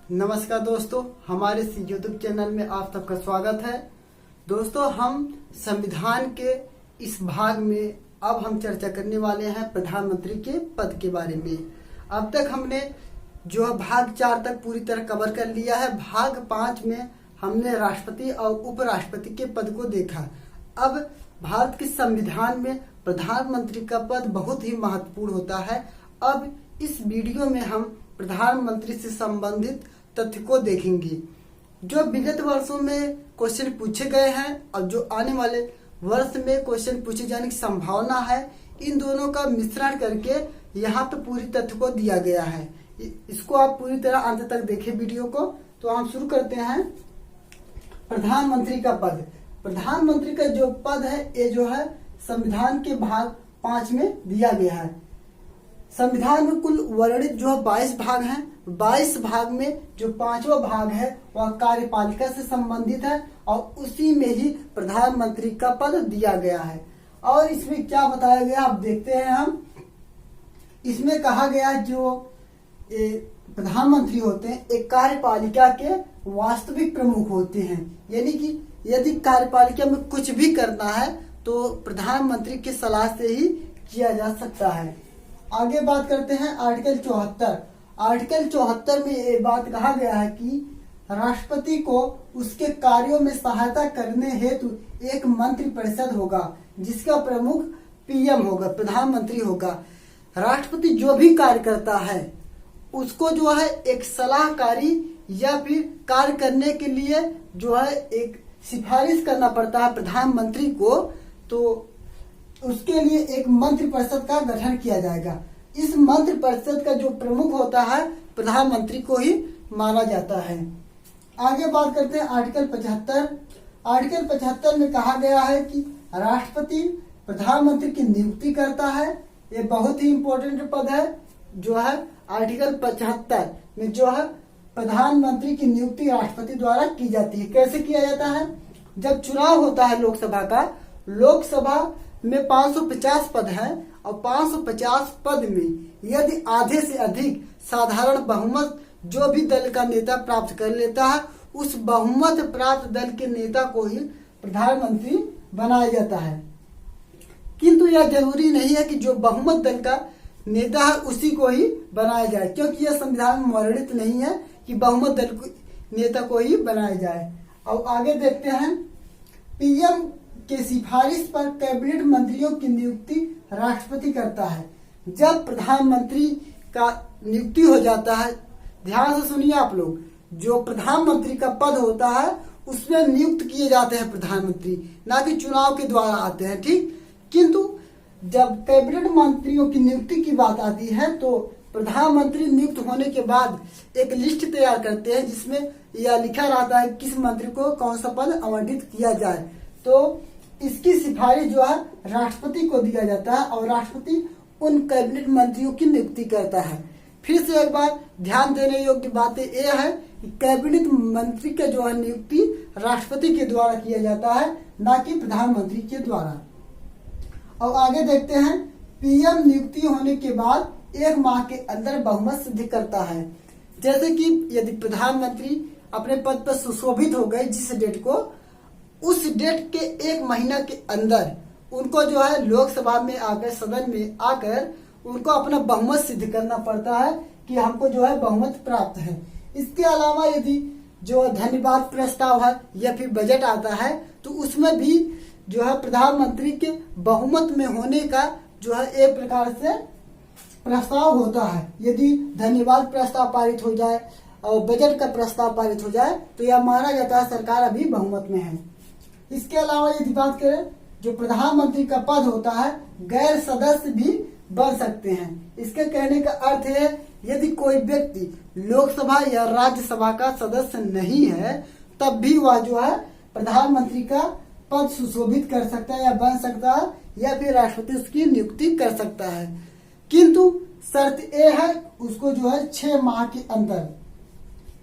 नमस्कार दोस्तों, हमारे इस यूट्यूब चैनल में आप सबका स्वागत है। दोस्तों, हम संविधान के इस भाग में अब हम चर्चा करने वाले हैं प्रधानमंत्री के पद के बारे में। अब तक हमने जो भाग 4 तक पूरी तरह कवर कर लिया है। भाग 5 में हमने राष्ट्रपति और उपराष्ट्रपति के पद को देखा। अब भारत के संविधान में प्रधानमंत्री का पद बहुत ही महत्वपूर्ण होता है। अब इस वीडियो में हम प्रधानमंत्री से संबंधित तथ्य को देखेंगे जो विगत वर्षों में क्वेश्चन पूछे गए हैं और जो आने वाले वर्ष में क्वेश्चन पूछे जाने की संभावना है। इन दोनों का मिश्रण करके यहाँ पे पूरी तथ्य को दिया गया है। इसको आप पूरी तरह अंत तक देखें वीडियो को। तो हम शुरू करते हैं। प्रधानमंत्री का पद। प्रधानमंत्री का जो पद है ये जो है संविधान के भाग 5 में दिया गया है। संविधान में कुल वर्णित जो 22 भाग हैं। 22 भाग में जो 5वां भाग है वह कार्यपालिका से संबंधित है और उसी में ही प्रधानमंत्री का पद दिया गया है। और इसमें क्या बताया गया आप देखते हैं। हम इसमें कहा गया जो प्रधानमंत्री होते हैं एक कार्यपालिका के वास्तविक प्रमुख होते हैं। यानी कि यदि कार्यपालिका में कुछ भी करना है तो प्रधानमंत्री की सलाह से ही किया जा सकता है। आगे बात करते हैं आर्टिकल 74। आर्टिकल 74 में ये बात कहा गया है कि राष्ट्रपति को उसके कार्यों में सहायता करने हेतु एक मंत्री परिषद होगा जिसका प्रमुख पीएम होगा, प्रधानमंत्री होगा। राष्ट्रपति जो भी कार्य करता है उसको जो है एक सलाहकारी या फिर कार्य करने के लिए जो है एक सिफारिश करना पड़ता है प्रधानमंत्री को। तो उसके लिए एक मंत्री परिषद का गठन किया जाएगा। इस मंत्री परिषद का जो प्रमुख होता है प्रधानमंत्री को ही माना जाता है। आगे बात करते हैं आर्टिकल 75। आर्टिकल 75 में कहा गया है कि राष्ट्रपति प्रधानमंत्री की नियुक्ति करता है। ये बहुत ही इंपॉर्टेंट पद है जो है आर्टिकल 75 में जो है प्रधानमंत्री की नियुक्ति राष्ट्रपति द्वारा की जाती है। कैसे किया जाता है? जब चुनाव होता है लोकसभा का, लोकसभा में 550 पद हैं और 550 पद में यदि आधे से अधिक साधारण बहुमत जो भी दल का नेता प्राप्त कर लेता है उस बहुमत प्राप्त दल के नेता को ही प्रधानमंत्री बनाया जाता है। किंतु यह जरूरी नहीं है कि जो बहुमत दल का नेता है उसी को ही बनाया जाए, क्योंकि यह संविधान में वर्णित नहीं है कि बहुमत दल नेता को ही बनाया जाए। और आगे देखते हैं पीएम के सिफारिश पर कैबिनेट मंत्रियों की नियुक्ति राष्ट्रपति करता है। जब प्रधानमंत्री का नियुक्ति हो जाता है, ध्यान से सुनिए आप लोग, जो प्रधानमंत्री का पद होता है उसमें नियुक्त किए जाते हैं प्रधानमंत्री, ना कि चुनाव के द्वारा आते हैं, ठीक। किंतु जब कैबिनेट मंत्रियों की नियुक्ति की बात आती है तो प्रधानमंत्री नियुक्त होने के बाद एक लिस्ट तैयार करते हैं जिसमें यह लिखा रहता है किस मंत्री को कौन सा पद आवंटित किया जाए। तो इसकी सिफारिश जो है राष्ट्रपति को दिया जाता है और राष्ट्रपति उन कैबिनेट मंत्रियों की नियुक्ति करता है। फिर से एक बार ध्यान देने योग्य बात यह है कि कैबिनेट मंत्री का जो है नियुक्ति राष्ट्रपति के द्वारा किया जाता है, ना कि प्रधानमंत्री के द्वारा। और आगे देखते हैं पीएम नियुक्ति होने के बाद 1 माह के अंदर बहुमत सिद्ध करता है। जैसे कि यदि प्रधानमंत्री अपने पद पर सुशोभित हो गए जिस डेट को, उस डेट के 1 महीना के अंदर उनको जो है लोकसभा में आकर, सदन में आकर उनको अपना बहुमत सिद्ध करना पड़ता है कि हमको जो है बहुमत प्राप्त है। इसके अलावा यदि जो धन्यवाद प्रस्ताव है या फिर बजट आता है तो उसमें भी जो है प्रधानमंत्री के बहुमत में होने का जो है एक प्रकार से प्रस्ताव होता है। यदि धन्यवाद प्रस्ताव पारित हो जाए और बजट का प्रस्ताव पारित हो जाए तो यह माना जाता है सरकार अभी बहुमत में है। इसके अलावा यदि बात करें, जो प्रधानमंत्री का पद होता है गैर सदस्य भी बन सकते हैं। इसके कहने का अर्थ है यदि कोई व्यक्ति लोकसभा या राज्यसभा का सदस्य नहीं है तब भी वह जो है प्रधानमंत्री का पद सुशोभित कर सकता है या बन सकता है या फिर राष्ट्रपति उसकी नियुक्ति कर सकता है। किंतु शर्त यह है उसको जो है 6 माह के अंदर,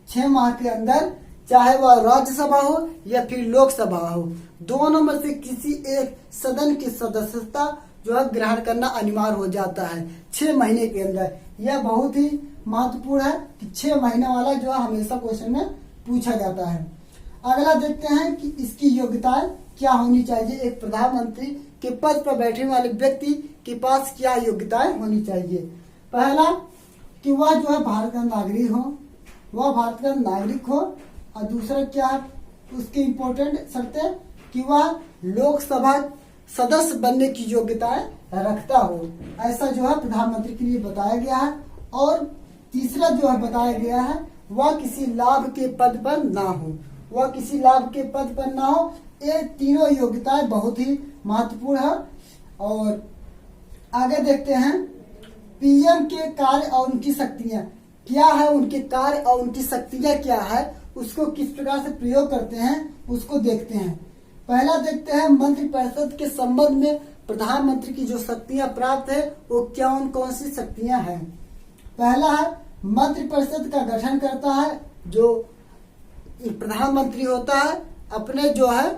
6 माह के अंदर चाहे वह राज्यसभा हो या फिर लोकसभा हो, दोनों में से किसी एक सदन की सदस्यता जो है ग्रहण करना अनिवार्य हो जाता है 6 महीने के अंदर। यह बहुत ही महत्वपूर्ण है कि 6 महीना वाला जो है हमेशा क्वेश्चन में पूछा जाता है। अगला देखते हैं कि इसकी योग्यताएं क्या होनी चाहिए। एक प्रधानमंत्री के पद पर बैठने वाले व्यक्ति के पास क्या योग्यताएं होनी चाहिए। पहला कि वह जो है भारत का नागरिक हो, वह भारत का नागरिक हो। और दूसरा क्या है उसकी इम्पोर्टेंट शर्तें कि वह लोकसभा सदस्य बनने की योग्यताएं रखता हो, ऐसा जो है प्रधानमंत्री के लिए बताया गया है। और तीसरा जो है बताया गया है वह किसी लाभ के पद पर ना हो, वह किसी लाभ के पद पर ना हो। ये तीनों योग्यताएं बहुत ही महत्वपूर्ण है। और आगे देखते हैं पीएम के कार्य और उनकी शक्तियां क्या है, उनके कार्य और उनकी शक्तियां क्या है, उसको किस प्रकार से प्रयोग करते हैं उसको देखते हैं। पहला देखते हैं मंत्रिपरिषद के संबंध में प्रधानमंत्री की जो शक्तियां प्राप्त है वो कौन कौन सी शक्तियां हैं। पहला है मंत्रिपरिषद का गठन करता है। जो प्रधानमंत्री होता है अपने जो है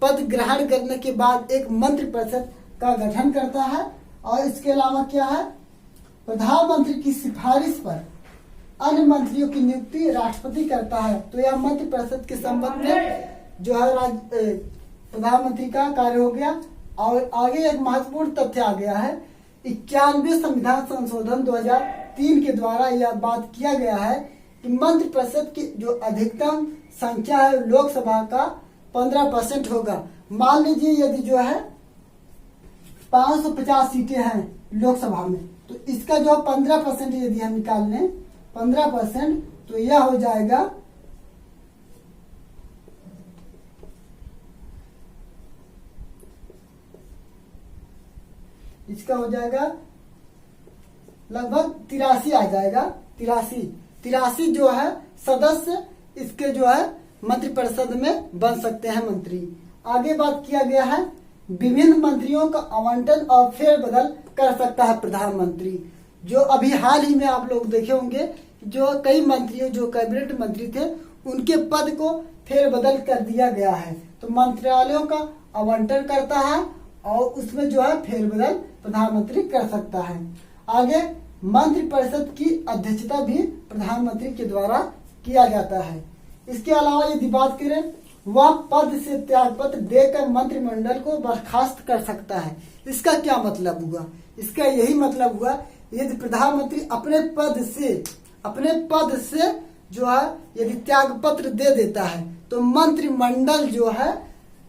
पद ग्रहण करने के बाद एक मंत्रिपरिषद का गठन करता है। और इसके अलावा क्या है प्रधानमंत्री की सिफारिश पर अन्य मंत्रियों की नियुक्ति राष्ट्रपति करता है। तो यह मंत्रिपरिषद के संबंध में जो है प्रधानमंत्री का कार्य हो गया। और आगे एक महत्वपूर्ण तथ्य आ गया है 91 संविधान संशोधन 2003 के द्वारा यह बात किया गया है कि मंत्रिपरिषद की जो अधिकतम संख्या है लोकसभा का 15% होगा। मान लीजिए यदि जो है 550 सीटें हैं लोकसभा में, तो इसका जो 15% यदि हम निकाल लें 15%, तो यह हो जाएगा इसका हो जाएगा लगभग 83 आ जाएगा। 83 जो है सदस्य इसके जो है मंत्रिपरिषद में बन सकते हैं मंत्री। आगे बात किया गया है विभिन्न मंत्रियों का आवंटन और फेरबदल कर सकता है प्रधानमंत्री। जो अभी हाल ही में आप लोग देखे होंगे जो कई मंत्रियों जो कैबिनेट मंत्री थे उनके पद को फेरबदल कर दिया गया है। तो मंत्रालयों का आवंटन करता है और उसमें जो है फेरबदल प्रधानमंत्री कर सकता है। आगे मंत्रिपरिषद की अध्यक्षता भी प्रधानमंत्री के द्वारा किया जाता है। इसके अलावा यदि बात करें वह पद से त्यागपत्र देकर मंत्रिमंडल को बर्खास्त कर सकता है। इसका क्या मतलब हुआ, इसका यही मतलब हुआ यदि प्रधानमंत्री अपने पद से जो है यदि त्यागपत्र दे देता है तो मंत्रिमंडल जो है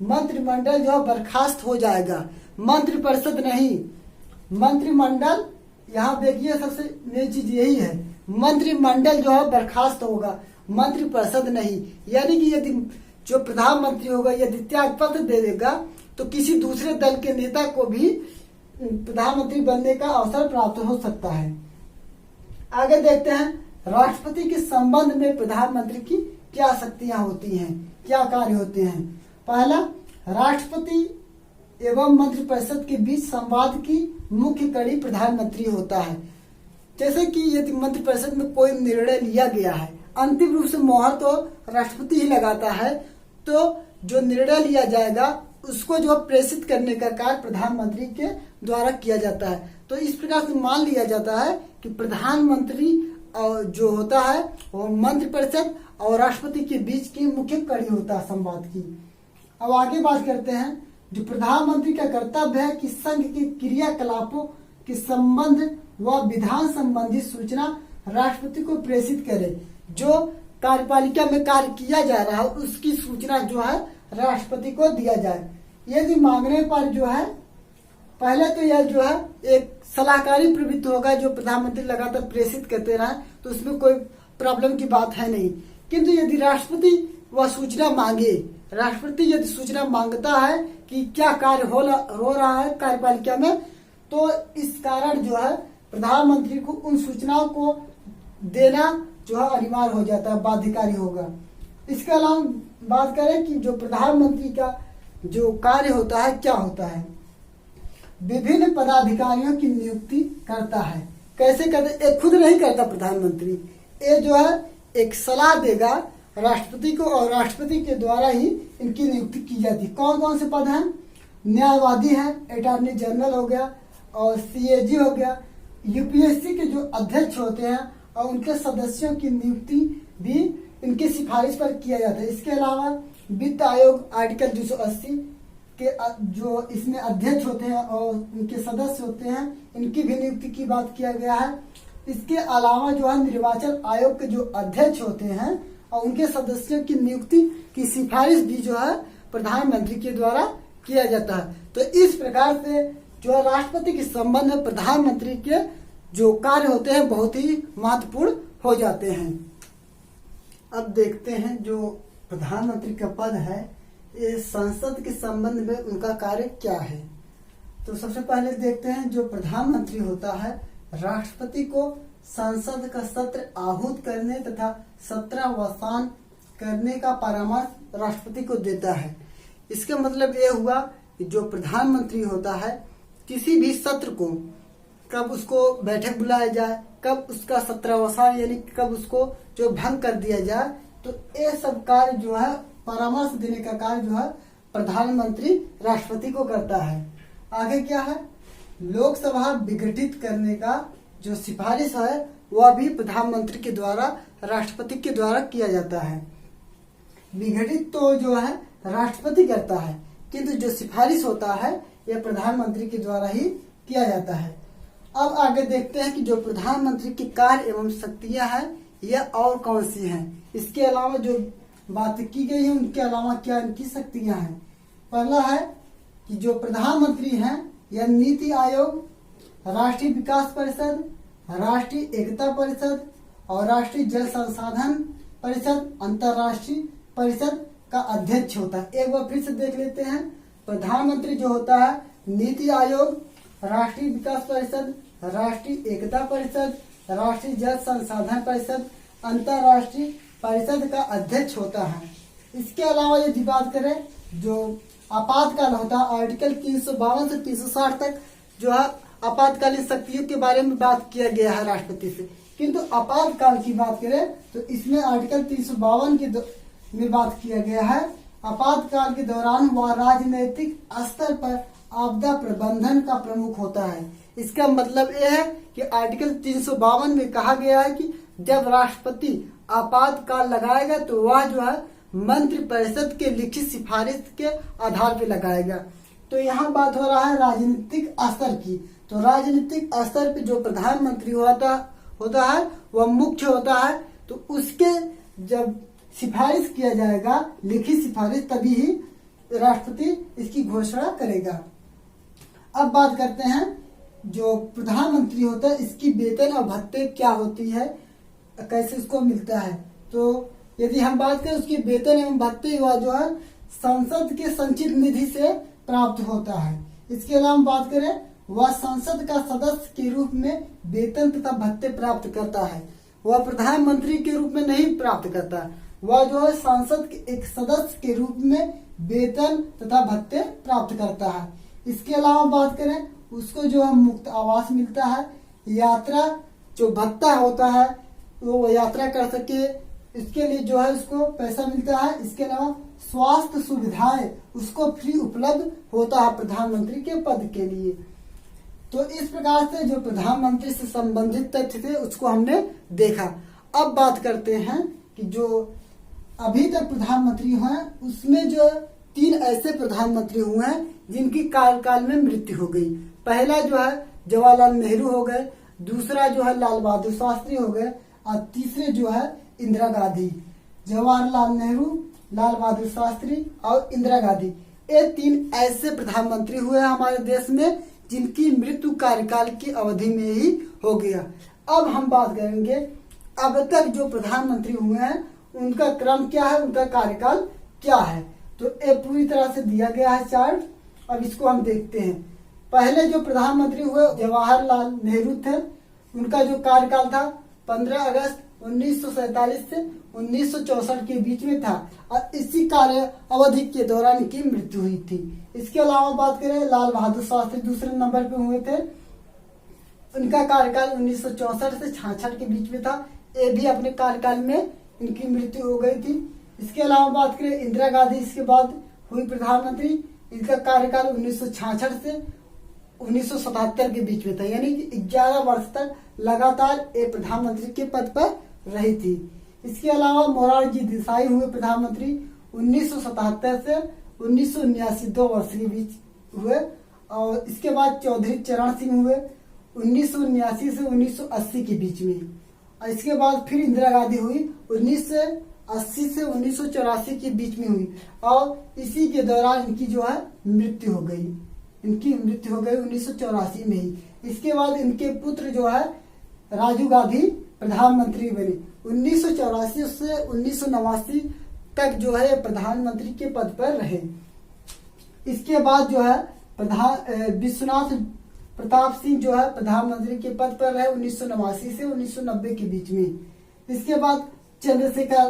बर्खास्त हो जाएगा। मंत्रिपरिषद नहीं, मंत्रिमंडल, यहाँ देखिए सबसे नई चीज यही है, मंत्रिमंडल जो है बर्खास्त होगा, मंत्रिपरिषद नहीं। यानी कि यदि जो प्रधानमंत्री होगा यदि त्यागपत्र दे देगा तो किसी दूसरे दल के नेता को भी प्रधानमंत्री बनने का अवसर प्राप्त हो सकता है। आगे देखते हैं राष्ट्रपति के संबंध में प्रधानमंत्री की क्या शक्तियां होती हैं, क्या कार्य होते हैं। पहला, राष्ट्रपति एवं मंत्रिपरिषद के बीच संवाद की मुख्य कड़ी प्रधानमंत्री होता है। जैसे कि यदि मंत्रिपरिषद में कोई निर्णय लिया गया है, अंतिम रूप से मोहर तो राष्ट्रपति ही लगाता है, तो जो निर्णय लिया जाएगा उसको जो प्रेषित करने का कार्य प्रधानमंत्री के द्वारा किया जाता है। तो इस प्रकार से मान लिया जाता है कि प्रधानमंत्री जो होता है वो मंत्रिपरिषद और राष्ट्रपति के बीच की मुख्य कड़ी होता है संवाद की। अब आगे बात करते हैं जो प्रधानमंत्री का कर्तव्य है कि संघ के क्रियाकलापों के संबंध व विधान संबंधी सूचना राष्ट्रपति को प्रेषित करे। जो कार्यपालिका में कार्य किया जा रहा है उसकी सूचना जो है राष्ट्रपति को दिया जाए। यदि मांगने पर जो है पहले तो यह जो है एक सलाहकारी प्रवृत्ति होगा जो प्रधानमंत्री लगातार प्रेषित करते रहे तो उसमें कोई प्रॉब्लम की बात है नहीं। किंतु यदि राष्ट्रपति वह सूचना मांगे, राष्ट्रपति यदि सूचना मांगता है कि क्या कार्य हो रहा है कार्यपालिका में, तो इस कारण जो है प्रधानमंत्री को उन सूचनाओं को देना जो है अनिवार्य हो जाता है, बाध्यकारी होगा। इसके अलावा बात करें कि जो प्रधानमंत्री का जो कार्य होता है क्या होता है, विभिन्न पदाधिकारियों की नियुक्ति करता है। कैसे करते, एक खुद नहीं करता प्रधानमंत्री, ये जो है एक सलाह देगा राष्ट्रपति को और राष्ट्रपति के द्वारा ही इनकी नियुक्ति की जाती है। कौन कौन से पद हैं, न्यायवादी है, अटॉर्नी जनरल हो गया और सीएजी हो गया, यूपीएससी के जो अध्यक्ष होते हैं और उनके सदस्यों की नियुक्ति भी इनकी सिफारिश पर किया जाता है। इसके अलावा वित्त आयोग आर्टिकल 280 के जो इसमें अध्यक्ष होते हैं और उनके सदस्य होते हैं, इनकी भी नियुक्ति की बात किया गया है। इसके अलावा जो है निर्वाचन आयोग के जो अध्यक्ष होते हैं और उनके सदस्यों की नियुक्ति की सिफारिश भी जो है प्रधानमंत्री के द्वारा किया जाता है। तो इस प्रकार से जो राष्ट्रपति के संबंध में प्रधानमंत्री के जो कार्य होते हैं बहुत ही महत्वपूर्ण हो जाते हैं। अब देखते हैं जो प्रधानमंत्री का पद है, ये संसद के संबंध में उनका कार्य क्या है। तो सबसे पहले देखते हैं जो प्रधानमंत्री होता है राष्ट्रपति को संसद का सत्र आहूत करने तथा सत्रावसान करने का परामर्श राष्ट्रपति को देता है। इसका मतलब ये हुआ कि जो प्रधानमंत्री होता है किसी भी सत्र को कब उसको बैठक बुलाया जाए, कब उसका सत्रावसान यानी कब उसको जो भंग कर दिया जाए, तो ये सब कार्य जो है परामर्श देने का कार्य जो है प्रधानमंत्री राष्ट्रपति को करता है। आगे क्या है, लोकसभा विघटित करने का जो सिफारिश है वह भी प्रधानमंत्री के द्वारा राष्ट्रपति के द्वारा किया जाता है। विघटित तो जो है राष्ट्रपति करता है, किंतु जो सिफारिश होता है यह प्रधानमंत्री के द्वारा ही किया जाता है। अब आगे देखते हैं कि जो प्रधानमंत्री के कार्य एवं शक्तियां हैं यह और कौन सी हैं। इसके अलावा जो बात की गई है उनके अलावा क्या इनकी शक्तियां हैं। पहला है कि जो प्रधानमंत्री हैं यह नीति आयोग, राष्ट्रीय विकास परिषद, राष्ट्रीय एकता परिषद और राष्ट्रीय जल संसाधन परिषद, अंतर्राष्ट्रीय परिषद का अध्यक्ष होता है। एक बार फिर से देख लेते हैं, प्रधानमंत्री जो होता है नीति आयोग, राष्ट्रीय विकास परिषद, राष्ट्रीय एकता परिषद, राष्ट्रीय जल संसाधन परिषद, अंतर्राष्ट्रीय परिषद का अध्यक्ष होता है। इसके अलावा यदि बात करें जो आपातकाल होता है, आर्टिकल 352 से 360 तक जो है आपातकालीन शक्तियों के बारे में बात किया गया है राष्ट्रपति से, किंतु आपातकाल की बात करें तो इसमें आर्टिकल 352 में बात किया गया है। आपातकाल के दौरान वह राजनीतिक स्तर पर आपदा प्रबंधन का प्रमुख होता है। इसका मतलब यह है कि आर्टिकल 352 में कहा गया है कि जब राष्ट्रपति आपातकाल लगाएगा तो वह जो है मंत्रिपरिषद के लिखित सिफारिश के आधार पर लगाएगा। तो यहाँ बात हो रहा है राजनीतिक स्तर की। तो राजनीतिक स्तर पे जो प्रधानमंत्री होता है वह मुख्य होता है, तो उसके जब सिफारिश किया जाएगा लिखित सिफारिश तभी ही राष्ट्रपति इसकी घोषणा करेगा। अब बात करते हैं जो प्रधानमंत्री होता है इसकी वेतन और भत्ते क्या होती है, कैसे उसको मिलता है। तो यदि हम बात करें उसकी वेतन एवं भत्ते हुआ जो है संसद के संचित निधि से प्राप्त होता है। इसके अलावा बात करें वह संसद का सदस्य के रूप में वेतन तथा भत्ते प्राप्त करता है। वह प्रधानमंत्री के रूप में नहीं प्राप्त करता, वह जो है संसद के एक सदस्य के रूप में वेतन तथा भत्ते प्राप्त करता है। इसके अलावा बात करें उसको जो है मुफ्त आवास मिलता है, यात्रा जो भत्ता होता है वो यात्रा कर सके इसके लिए जो है उसको पैसा मिलता है। इसके अलावा स्वास्थ्य सुविधाएं उसको फ्री उपलब्ध होता है प्रधानमंत्री के पद के लिए। तो इस प्रकार से जो प्रधानमंत्री से संबंधित तथ्य थे उसको हमने देखा। अब बात करते हैं कि जो अभी तक प्रधानमंत्री हुए हैं उसमें जो 3 ऐसे प्रधानमंत्री हुए हैं जिनकी कार्यकाल में मृत्यु हो गई। पहला जो है जवाहरलाल नेहरू हो गए, दूसरा जो है लाल बहादुर शास्त्री हो गए और तीसरे जो है इंदिरा गांधी। जवाहरलाल नेहरू, लाल बहादुर शास्त्री और इंदिरा गांधी, ये 3 ऐसे प्रधानमंत्री हुए हमारे देश में जिनकी मृत्यु कार्यकाल की अवधि में ही हो गया। अब हम बात करेंगे अब तक जो प्रधानमंत्री हुए हैं उनका क्रम क्या है, उनका कार्यकाल क्या है। तो ये पूरी तरह से दिया गया है चार्ट। अब इसको हम देखते हैं। पहले जो प्रधानमंत्री हुए जवाहरलाल नेहरू थे, उनका जो कार्यकाल था 15 अगस्त 1947 से 1964 के बीच में था और इसी कार्य अवधि के दौरान इनकी मृत्यु हुई थी। इसके अलावा बात करें लाल बहादुर शास्त्री दूसरे नंबर पे हुए थे, उनका कार्यकाल 1964 से 66 के बीच में था। ये भी अपने कार्यकाल में इनकी मृत्यु हो गई थी। इसके अलावा बात करें इंदिरा गांधी इसके बाद हुई प्रधानमंत्री, इनका कार्यकाल 1966 से 1977 के बीच में था, यानी कि 11 वर्ष तक लगातार एक प्रधानमंत्री के पद पर रही थी। इसके अलावा मोरारजी देसाई हुए प्रधानमंत्री 1977 से 1979 2 वर्ष के बीच हुए। और इसके बाद चौधरी चरण सिंह हुए 1979 से 1980 के बीच में। और इसके बाद फिर इंदिरा गांधी हुई 1980 से 1984 के बीच में हुई और इसी के दौरान इनकी जो है मृत्यु हो गई। 1984 में ही। इसके बाद इनके पुत्र जो है राजीव गांधी प्रधानमंत्री बने। 1984 से 1989 तक जो है प्रधानमंत्री के पद पर रहे। इसके बाद जो है विश्वनाथ प्रताप सिंह जो है प्रधानमंत्री के पद पर रहे 1989 से 1990 के बीच में। इसके बाद चंद्रशेखर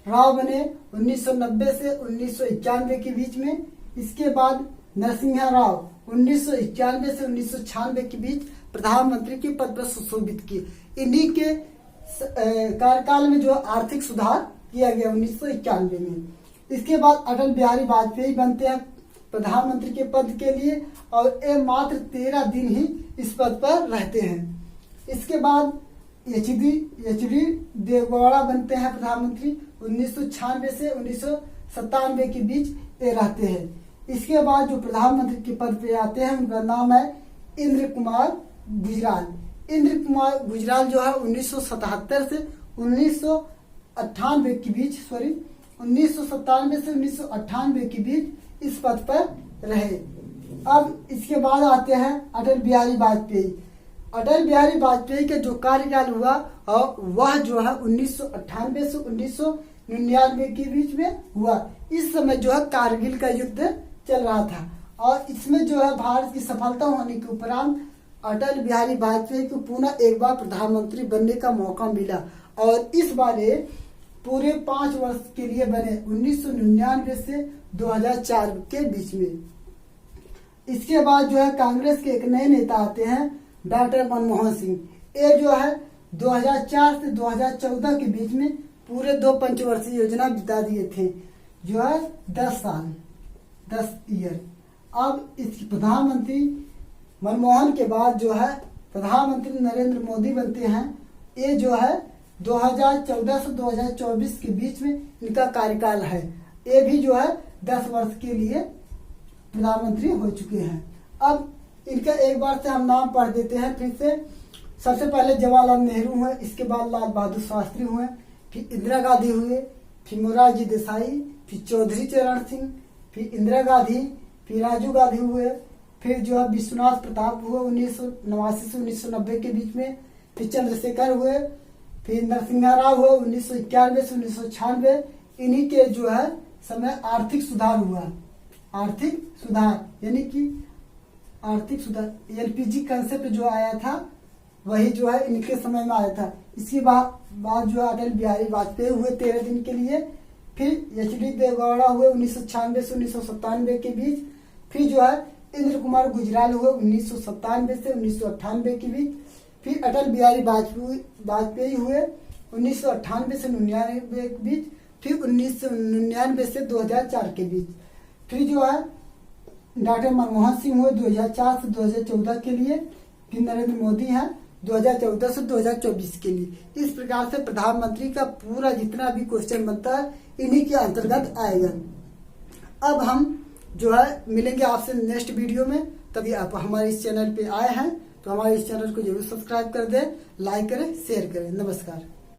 राव बने 1990 से 1991 के बीच में। इसके बाद नरसिम्हा राव 1991 से 1996 के बीच प्रधानमंत्री के पद पर सुशोभित किए। इन्हीं के कार्यकाल में जो आर्थिक सुधार किया गया 1991 में। इसके बाद अटल बिहारी वाजपेयी बनते हैं प्रधानमंत्री के पद के लिए और ये मात्र 13 दिन ही इस पद पर रहते हैं। इसके बाद एच.डी. देवेगौड़ा बनते हैं प्रधानमंत्री 1996 से 1997 के बीच ये रहते हैं। इसके बाद जो प्रधानमंत्री के पद पे आते हैं उनका नाम है इंद्र कुमार गुजराल। इंद्र कुमार गुजराल जो है 1977 से 1997 के बीच 1997 से 1998 के बीच इस पद पर रहे। अब इसके बाद आते हैं अटल बिहारी वाजपेयी। अटल बिहारी वाजपेयी का जो कार्यकाल हुआ और वह जो है 1998 से 1999 के बीच में हुआ। इस समय जो है कारगिल का युद्ध चल रहा था और इसमें जो है भारत की सफलता होने के उपरांत अटल बिहारी वाजपेयी को पुनः एक बार प्रधानमंत्री बनने का मौका मिला और इस बार ये पूरे 5 वर्ष के लिए बने 1999 से 2004 के बीच में। इसके बाद जो है कांग्रेस के एक नए नेता आते हैं डॉक्टर मनमोहन सिंह। ये जो है 2004 से 2014 के बीच में पूरे 2 पंचवर्षीय योजना बिता दिए थे जो है 10 ईयर। अब इस प्रधानमंत्री मनमोहन के बाद जो है प्रधानमंत्री नरेंद्र मोदी बनते हैं। ये जो है 2014 से 2024 के बीच में इनका कार्यकाल है। ये भी जो है 10 वर्ष के लिए प्रधानमंत्री हो चुके हैं। अब इनका एक बार से हम नाम पढ़ देते हैं फिर से। सबसे पहले जवाहरलाल नेहरू हुए, इसके बाद लाल बहादुर शास्त्री हुए, फिर इंदिरा गांधी हुए, फिर मोरारजी देसाई, फिर चौधरी चरण सिंह, फिर इंदिरा गांधी, फिर राजीव गांधी हुए, फिर जो है विश्वनाथ प्रताप हुए 1989 से 1990 के बीच में, फिर चंद्रशेखर हुए, फिर नरसिम्हा राव हुए 1991 से 1996। इन्हीं के जो है समय आर्थिक सुधार हुआ। आर्थिक सुधार यानी कि आर्थिक सुधार एलपीजी कंसेप्ट जो आया था वही जो है इनके समय में आया था। इसके बाद जो है अटल बिहारी वाजपेयी हुए 13 दिन के लिए, फिर एच.डी. देवेगौड़ा हुए 1996 से 1997 के बीच, फिर जो है इंद्र कुमार गुजराल हुए 1997 से 1998 के बीच, फिर अटल बिहारी वाजपेयी हुए 1998 से 1999 के बीच, फिर 1999 से 2004 के बीच, फिर जो है डॉक्टर मनमोहन सिंह हुए 2004 से 2014 के लिए, फिर नरेंद्र मोदी हैं 2014 से 2024 के लिए। इस प्रकार से प्रधानमंत्री का पूरा जितना भी क्वेश्चन बनता है इन्हीं के अंतर्गत आएगा। अब हम जो है मिलेंगे आपसे नेक्स्ट वीडियो में। तभी आप हमारे इस चैनल पे आए हैं तो हमारे इस चैनल को जरूर सब्सक्राइब कर दें, लाइक करें, शेयर करें। नमस्कार।